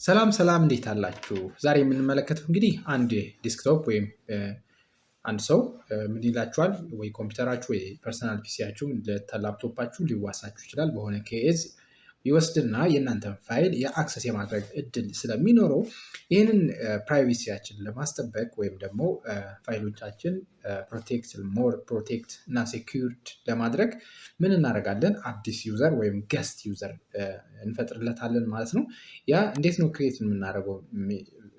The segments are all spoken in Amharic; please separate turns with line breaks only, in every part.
ሰላም እንዴት አላችሁ? ዛሬ የምንመለከተው እንግዲህ አንድ ዴስክቶፕ ወይም አንድ ሰው ምን ይላችኋል ወይ ኮምፒውተራችሁ ወይ ፐርሰናል ፒሲያችሁ ላፕቶፓችሁ ሊዋሳችሁ ይችላል። በሆነ ኬዝ ይወስድና የእናንተን ፋይል የአክሰስ የማድረግ እድል ስለሚኖረው ይህንን ፕራይቬሲያችን ለማስጠበቅ ወይም ደግሞ ፋይሎቻችን ፕሮቴክት እና ሴኪዩርድ ለማድረግ ምን እናደርጋለን? አዲስ ዩዘር ወይም ገስት ዩዘር እንፈጥርለታለን ማለት ነው። ያ እንዴት ነው ክሬት የምናደርገው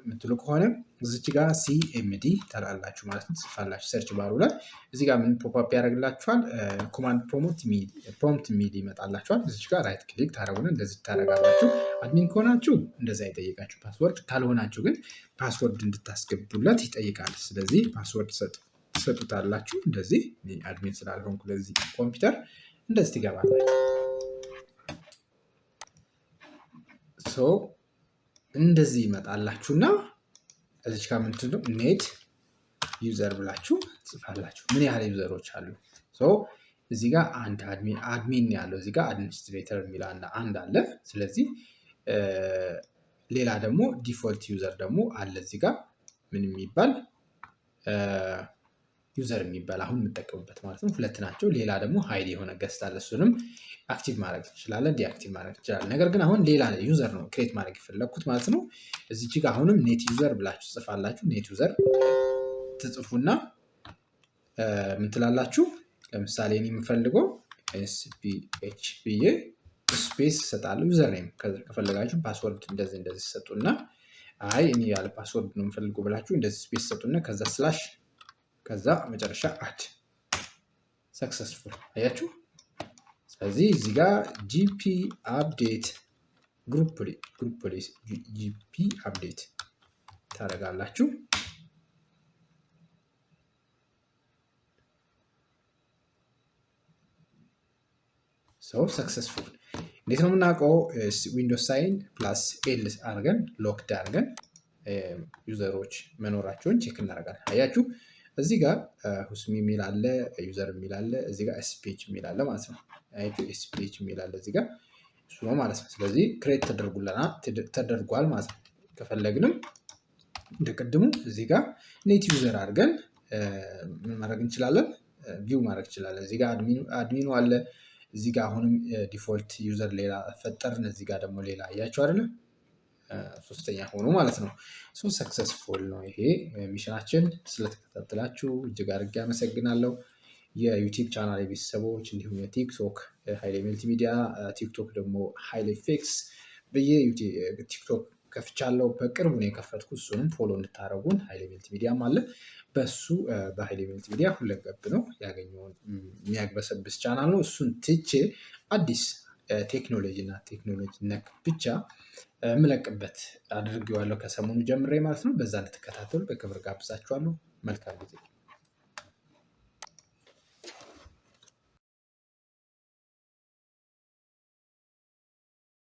የምትሉ ከሆነ እዚች ጋር ሲኤምዲ ትላላችሁ ማለት ነው። ትጽፋላችሁ ሰርች ባሩ ላይ እዚህ ጋር ምን ፖፕ ያደርግላችኋል? ኮማንድ ፕሮምፕት ሚል ይመጣላችኋል። እዚች ጋር ራይት ክሊክ ታደርጉና እንደዚህ ታደርጋላችሁ። አድሚን ከሆናችሁ እንደዛ ይጠይቃችሁ ፓስወርድ፣ ካልሆናችሁ ግን ፓስወርድ እንድታስገቡለት ይጠይቃል። ስለዚህ ፓስወርድ ትሰጡታላችሁ። እንደዚህ አድሚን ስላልሆንኩ ለዚህ ኮምፒውተር እንደዚህ ትገባላችሁ። እንደዚህ ይመጣላችሁና እዚች ጋር ምንድን ነው ኔት ዩዘር ብላችሁ ጽፋላችሁ። ምን ያህል ዩዘሮች አሉ? እዚህ ጋር አንድ አድሚን ያለው እዚህ ጋር አድሚኒስትሬተር የሚል አንድ አለ። ስለዚህ ሌላ ደግሞ ዲፎልት ዩዘር ደግሞ አለ እዚህ ጋር ምን የሚባል ዩዘር የሚባል አሁን የምጠቀምበት ማለት ነው። ሁለት ናቸው። ሌላ ደግሞ ሀይድ የሆነ ገስት አለ። እሱንም አክቲቭ ማድረግ እንችላለን፣ ዲአክቲቭ ማድረግ እንችላለን። ነገር ግን አሁን ሌላ ዩዘር ነው ክሬት ማድረግ የፈለግኩት ማለት ነው። እዚች ጋር አሁንም ኔት ዩዘር ብላችሁ ጽፋላችሁ። ኔት ዩዘር ትጽፉና ምን ትላላችሁ? ለምሳሌ እኔ የምፈልገው ኤስፒኤች ብዬ ስፔስ እሰጣለሁ። ዩዘር ኔም ከፈለጋችሁ ፓስወርድ እንደዚህ ሰጡና አይ እኔ ያለ ፓስወርድ ነው የምፈልገው ብላችሁ እንደዚህ ስፔስ ሰጡና ከዛ ስላሽ ከዛ መጨረሻ አድ ሰክሰስፉል አያችሁ። ስለዚህ እዚህ ጋር ጂፒ አፕዴት ግሩፕ ጂፒ አፕዴት ታደርጋላችሁ። ሰክሰስፉል እንዴት ነው የምናውቀው? ዊንዶውስ ሳይን ፕላስ ኤል አድርገን ሎክድ አድርገን ዩዘሮች መኖራቸውን ቼክ እናደርጋለን። አያችሁ እዚህ ጋር ሁስሚ የሚል አለ፣ ዩዘር የሚል አለ፣ እዚህ ጋር ኤስፒኤች የሚል አለ ማለት ነው። ኤስፒኤች የሚል አለ እዚህ ጋር እሱ ነው ማለት ነው። ስለዚህ ክሬት ተደርጓል ማለት ነው። ከፈለግንም እንደቀድሙ እዚህ ጋር ኔት ዩዘር አድርገን ምን ማድረግ እንችላለን? ቪው ማድረግ እንችላለን። እዚህ ጋር አድሚኑ አለ። እዚህ ጋር አሁንም ዲፎልት ዩዘር ሌላ ፈጠርን። እዚህ ጋር ደግሞ ሌላ አያችሁ አይደለም? ሶስተኛ ሆኖ ማለት ነው። ሰክሰስፉል ነው ይሄ ሚሽናችን። ስለተከታተላችሁ እጅግ አድርጌ አመሰግናለሁ። የዩቲዩብ ቻናል ቤተሰቦች እንዲሁም የቲክቶክ ሀይሌ መልቲሚዲያ፣ ቲክቶክ ደግሞ ሀይሌ ፊክስ ብዬ ቲክቶክ ከፍቻለሁ። በቅርቡ ነው የከፈትኩት። እሱንም ፎሎ እንድታደርጉን ሀይሌ መልቲሚዲያም አለ። በሱ በሀይሌ መልቲሚዲያ ሁለገብ ነው ያገኘውን የሚያግበሰብስ ቻናል ነው። እሱን ትቼ አዲስ ቴክኖሎጂ እና ቴክኖሎጂ ነክ ብቻ የምለቅበት አድርጌዋለሁ ከሰሞኑ ጀምሬ ማለት ነው። በዛ እንድትከታተሉ በክብር ጋብዛችኋለሁ። መልካም ጊዜ